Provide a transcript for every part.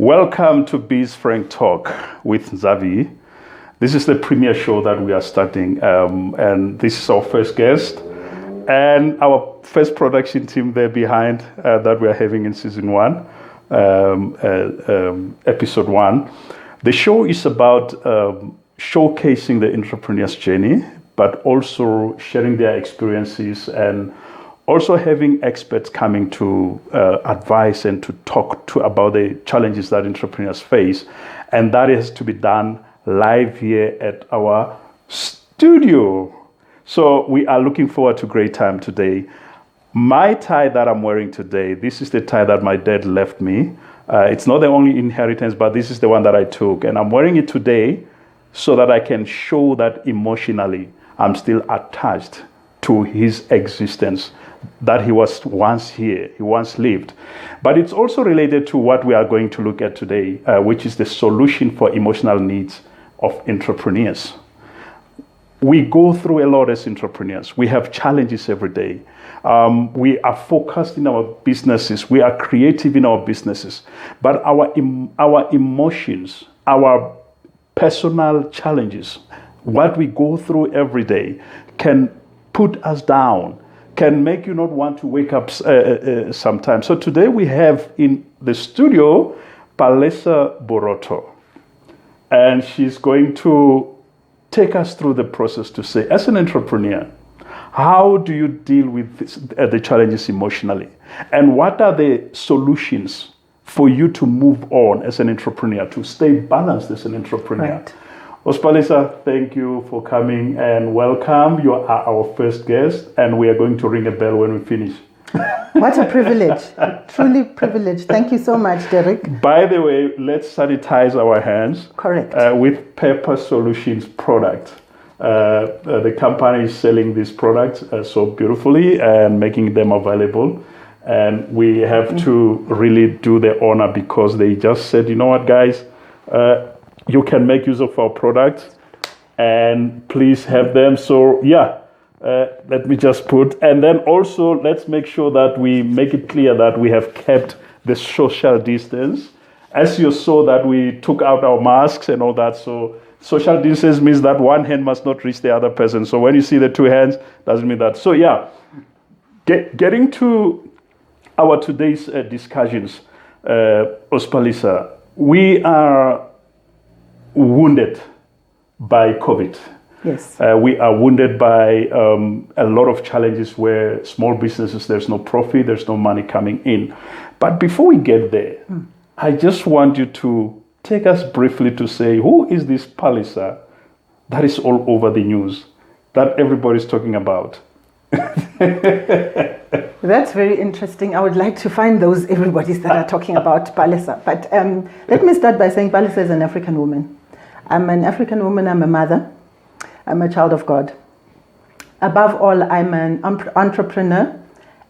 Welcome to Biz Frank Talk with Zavi. This is the premiere show that we are starting, and this is our first guest and our first production team there behind that we are having in season 1, episode 1. The show is about showcasing the entrepreneur's journey, but also sharing their experiences and also having experts coming to advise and to talk about the challenges that entrepreneurs face. And that has to be done live here at our studio. So we are looking forward to a great time today. My tie that I'm wearing today, this is the tie that my dad left me. It's not the only inheritance, but this is the one that I took. And I'm wearing it today so that I can show that emotionally I'm still attached to his existence, that he was once here, he once lived. But it's also related to what we are going to look at today, which is the solution for emotional needs of entrepreneurs. We go through a lot as entrepreneurs. We have challenges every day. We are focused in our businesses. We are creative in our businesses. But our emotions, our personal challenges, what we go through every day can put us down, can make you not want to wake up sometimes. So today we have in the studio Palesa Borotho, and she's going to take us through the process to say, as an entrepreneur, how do you deal with the challenges emotionally? And what are the solutions for you to move on as an entrepreneur, to stay balanced as an entrepreneur? Right. Palesa, thank you for coming and welcome. You are our first guest, and we are going to ring a bell when we finish. What a privilege, truly privileged. Thank you so much, Derek. By the way, let's sanitize our hands. Correct. With Pepper Solutions product. The company is selling these products so beautifully and making them available. And we have to really do the honor because they just said, you know what, guys, you can make use of our products and please have them. So let me just put, and then also let's make sure that we make it clear that we have kept the social distance. As you saw that we took out our masks and all that, so social distance means that one hand must not reach the other person. So when you see the two hands, doesn't mean that. So getting to our today's discussions, Palesa, we are wounded by COVID. Yes. We are wounded by a lot of challenges where small businesses, there's no profit, there's no money coming in. But before we get there, I just want you to take us briefly to say, who is this Palesa that is all over the news, that everybody's talking about? That's very interesting. I would like to find those everybody's that are talking about Palesa. But let me start by saying Palesa is an African woman. I'm an African woman, I'm a mother. I'm a child of God. Above all, I'm an entrepreneur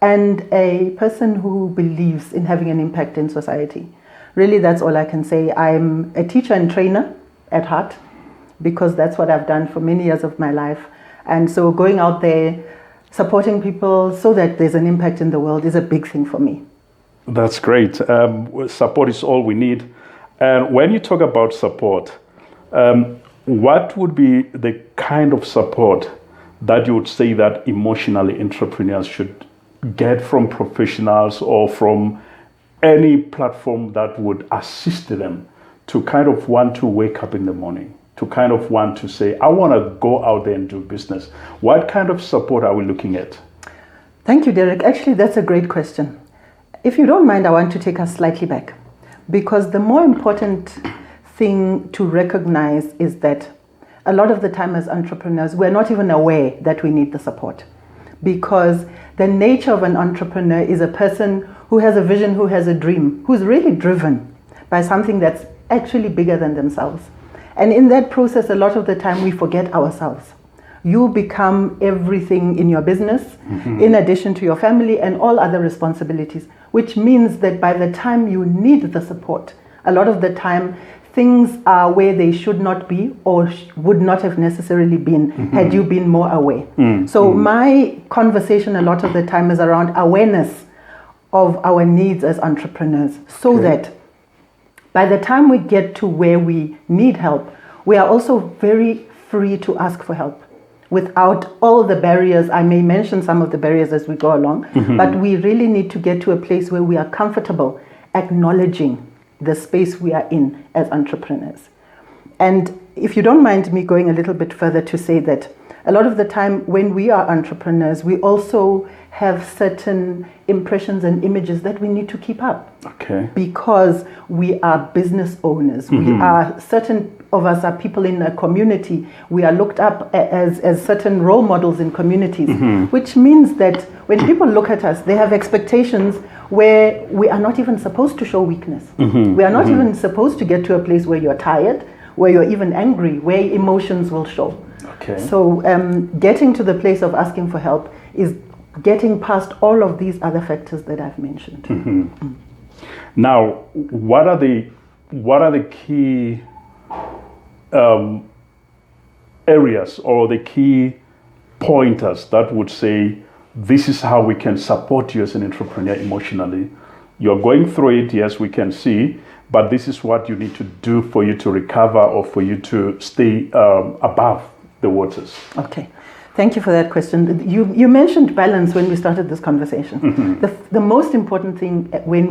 and a person who believes in having an impact in society. Really, that's all I can say. I'm a teacher and trainer at heart because that's what I've done for many years of my life. And so going out there, supporting people so that there's an impact in the world is a big thing for me. That's great. Support is all we need. And when you talk about support, what would be the kind of support that you would say that emotionally entrepreneurs should get from professionals or from any platform that would assist them to kind of want to wake up in the morning, to kind of want to say, I want to go out there and do business? What kind of support are we looking at? Thank you, Derek. Actually, that's a great question. If you don't mind, I want to take us slightly back, because the more important thing to recognize is that a lot of the time as entrepreneurs, we're not even aware that we need the support, because the nature of an entrepreneur is a person who has a vision, who has a dream, who's really driven by something that's actually bigger than themselves. And in that process, a lot of the time we forget ourselves. You become everything in your business, in addition to your family and all other responsibilities, which means that by the time you need the support, a lot of the time things are where they should not be or would not have necessarily been had you been more aware. So my conversation a lot of the time is around awareness of our needs as entrepreneurs, so that by the time we get to where we need help, we are also very free to ask for help without all the barriers. I may mention some of the barriers as we go along, but we really need to get to a place where we are comfortable acknowledging the space we are in as entrepreneurs. And if you don't mind me going a little bit further to say that a lot of the time when we are entrepreneurs, we also have certain impressions and images that we need to keep up. Okay. Because we are business owners. We are, certain of us are people in a community. We are looked up as certain role models in communities, which means that when people look at us, they have expectations where we are not even supposed to show weakness. We are not even supposed to get to a place where you're tired, where you're even angry, where emotions will show. Okay. So getting to the place of asking for help is getting past all of these other factors that I've mentioned. Now, what are the key areas or the key pointers that would say this is how we can support you as an entrepreneur emotionally? You're going through it, yes, we can see, but this is what you need to do for you to recover or for you to stay above the waters. Okay, thank you for that question. You mentioned balance when we started this conversation. The most important thing when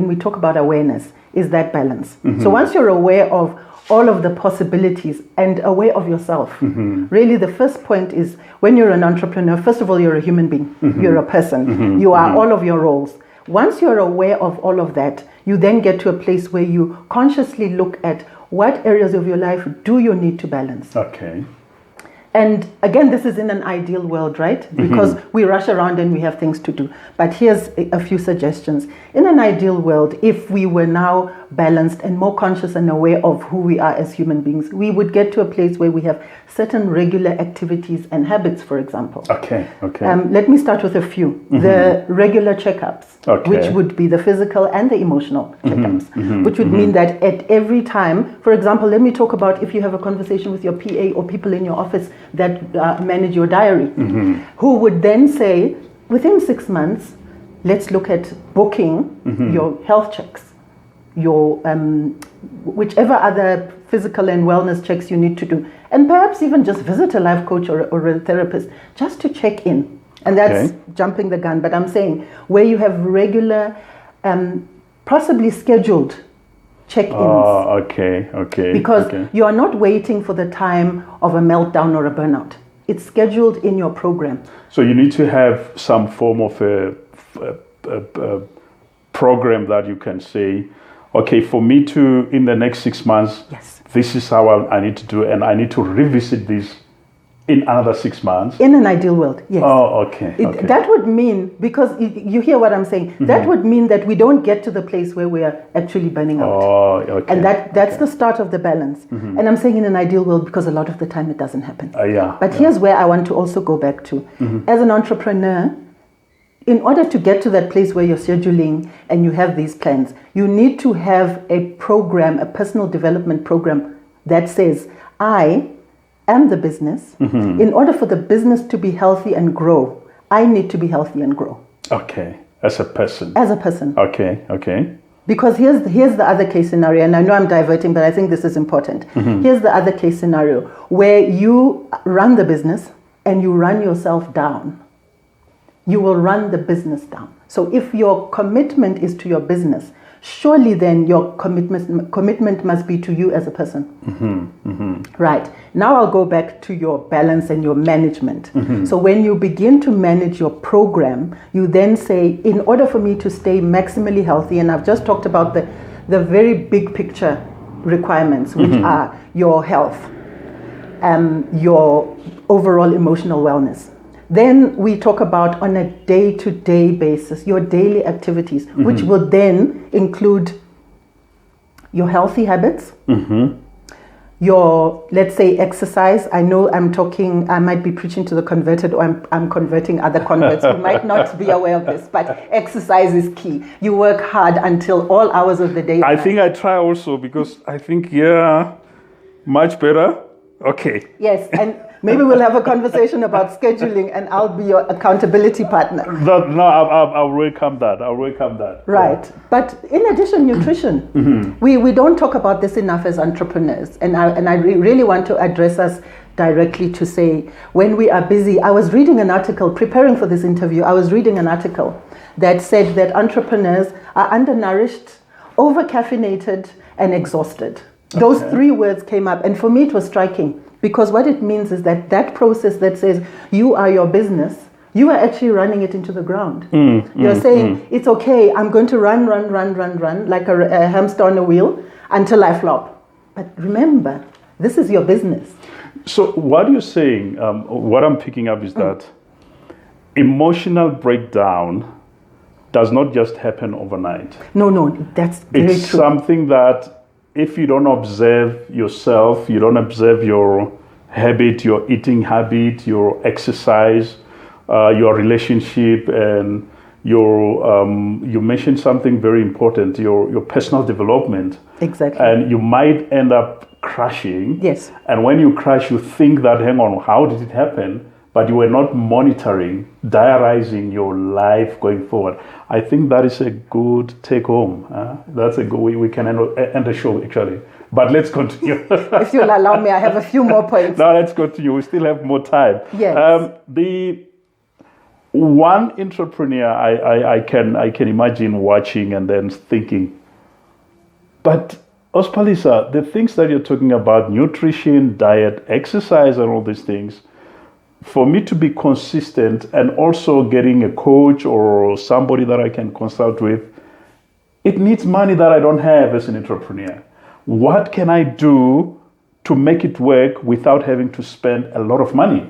we talk about awareness is that balance. So once you're aware of all of the possibilities and aware of yourself, really the first point is when you're an entrepreneur, first of all, you're a human being, you're a person, you are all of your roles. Once you're aware of all of that, you then get to a place where you consciously look at what areas of your life do you need to balance. Okay. And again, this is in an ideal world, right? Because we rush around and we have things to do. But here's a few suggestions. In an ideal world, if we were now balanced and more conscious and aware of who we are as human beings, we would get to a place where we have certain regular activities and habits, for example. Okay. Let me start with a few. The regular checkups, which would be the physical and the emotional checkups, which would mean that at every time, for example, let me talk about if you have a conversation with your PA or people in your office that manage your diary, who would then say, within 6 months, let's look at booking your health checks, your whichever other physical and wellness checks you need to do, and perhaps even just visit a life coach or a therapist just to check in. And that's jumping the gun, but I'm saying where you have regular, possibly scheduled check-ins. Because you are not waiting for the time of a meltdown or a burnout. It's scheduled in your program. So you need to have some form of a program that you can say, okay, for me to, in the next 6 months, this is how I need to do, and I need to revisit this in another 6 months. In an ideal world, yes. That would mean, because you hear what I'm saying, that would mean that we don't get to the place where we are actually burning out. And that's the start of the balance. And I'm saying in an ideal world because a lot of the time it doesn't happen. But here's where I want to also go back to. As an entrepreneur, in order to get to that place where you're scheduling and you have these plans, you need to have a program, a personal development program that says, I am the business. In order for the business to be healthy and grow, I need to be healthy and grow. Okay, as a person. As a person. Okay. Because here's the other case scenario, and I know I'm diverting, but I think this is important. Here's the other case scenario where you run the business and you run yourself down. You will run the business down. So if your commitment is to your business, surely then your commitment must be to you as a person. Right. Now I'll go back to your balance and your management. So when you begin to manage your program, you then say, in order for me to stay maximally healthy, and I've just talked about the very big picture requirements, which are your health, your overall emotional wellness. Then we talk about on a day-to-day basis, your daily activities, which will then include your healthy habits, your, let's say, exercise. I know I might be preaching to the converted, or I'm converting other converts who might not be aware of this, but exercise is key. You work hard until all hours of the day. I think I try also because I think, much better Okay. Yes, and maybe we'll have a conversation about scheduling, and I'll be your accountability partner. No, I'll welcome that. I'll welcome that. Right. Yeah. But in addition, nutrition. We don't talk about this enough as entrepreneurs. And I really want to address us directly to say, when we are busy, I was reading an article, preparing for this interview, I was reading an article that said that entrepreneurs are undernourished, over-caffeinated, and exhausted. Those three words came up. And for me, it was striking. Because what it means is that process that says you are your business, you are actually running it into the ground. You're saying, it's okay, I'm going to run like a hamster on a wheel until I flop. But remember, this is your business. So what you're saying, what I'm picking up is that emotional breakdown does not just happen overnight. No, that's very true. It's something that if you don't observe yourself, you don't observe your habit, your eating habit, your exercise, your relationship, and you mentioned something very important, your personal development. Exactly. And you might end up crashing. Yes. And when you crash, you think that, hang on, how did it happen? But you were not monitoring, diarizing your life going forward. I think that is a good take home. That's a good way we can end the show, actually. But let's continue. If you'll allow me, I have a few more points. No, let's continue. We still have more time. Yes. The one entrepreneur I can imagine watching and then thinking, but Palesa, the things that you're talking about, nutrition, diet, exercise, and all these things, for me to be consistent and also getting a coach or somebody that I can consult with, it needs money that I don't have as an entrepreneur. What can I do to make it work without having to spend a lot of money?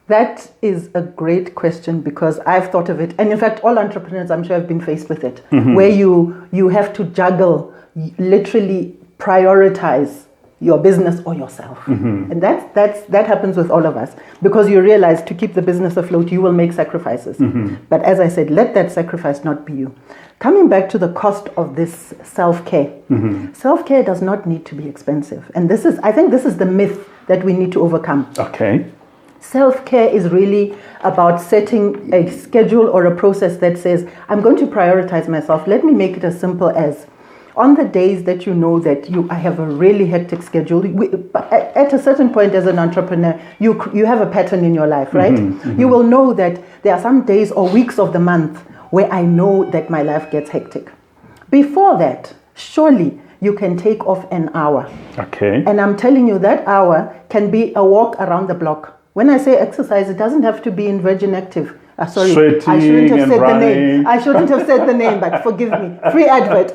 That is a great question, because I've thought of it. And in fact, all entrepreneurs, I'm sure, have been faced with it, where you have to juggle, literally prioritize your business or yourself. And that happens with all of us, because you realize to keep the business afloat, you will make sacrifices. But as I said, let that sacrifice not be you. Coming back to the cost of this self-care. Self-care does not need to be expensive. And I think this is the myth that we need to overcome. Okay. Self-care is really about setting a schedule or a process that says, I'm going to prioritize myself. Let me make it as simple as, on the days that you know that I have a really hectic schedule, at a certain point as an entrepreneur, you have a pattern in your life, right? You will know that there are some days or weeks of the month where I know that my life gets hectic. Before that, surely you can take off an hour. Okay. And I'm telling you, that hour can be a walk around the block. When I say exercise, it doesn't have to be in Virgin Active. Sorry, Sweating I shouldn't have said running. the name. I shouldn't have said the name, but forgive me. Free advert.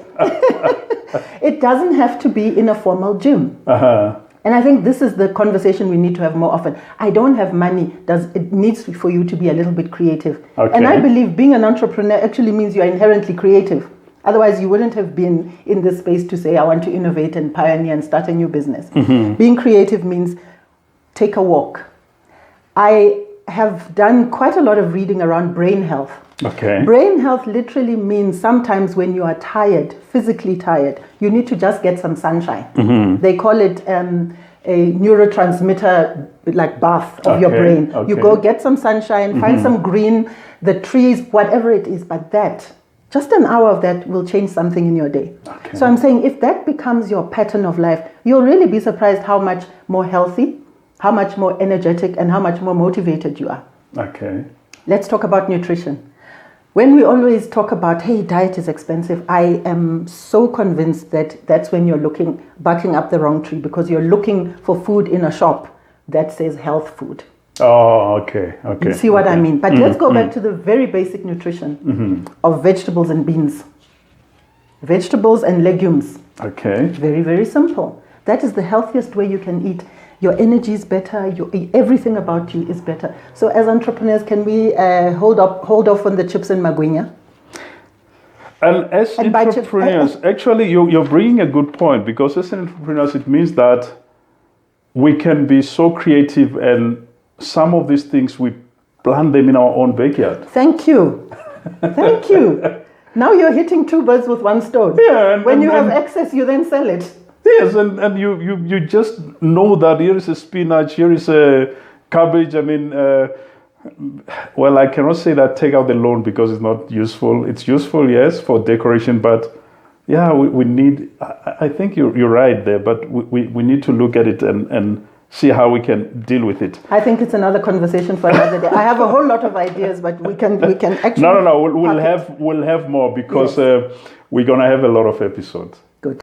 It doesn't have to be in a formal gym. And I think this is the conversation we need to have more often. I don't have money. It needs for you to be a little bit creative. Okay. And I believe being an entrepreneur actually means you're inherently creative. Otherwise, you wouldn't have been in this space to say, I want to innovate and pioneer and start a new business. Being creative means take a walk. I have done quite a lot of reading around brain health. Okay. Brain health literally means sometimes when you are tired, physically tired, you need to just get some sunshine. They call it a neurotransmitter like bath of your brain. You go get some sunshine, find some green, the trees, whatever it is, but just an hour of that will change something in your day. So I'm saying if that becomes your pattern of life, you'll really be surprised how much more healthy, how much more energetic, and how much more motivated you are. Okay. Let's talk about nutrition. When we always talk about, hey, diet is expensive, I am so convinced that that's when you're barking up the wrong tree, because you're looking for food in a shop that says health food. Oh, okay. You see what I mean? But let's go back to the very basic nutrition of vegetables and beans. Vegetables and legumes. Okay. Very, very simple. That is the healthiest way you can eat. Your energy is better. Everything about you is better. So as entrepreneurs, can we hold off on the chips and magwinya? And as entrepreneurs, actually, you're bringing a good point, because as entrepreneurs, it means that we can be so creative, and some of these things we plant them in our own backyard. Thank you. Now you're hitting two birds with one stone. Yeah, when you have excess, you then sell it. Yes, and you just know that here is a spinach, here is a cabbage. I mean, well, I cannot say that take out the loan because it's not useful. It's useful, yes, for decoration, but yeah, we need, I think you're right there, but we need to look at it and see how we can deal with it. I think it's another conversation for another day. I have a whole lot of ideas, but we can actually... No, we'll have more because we're going to have a lot of episodes. Good.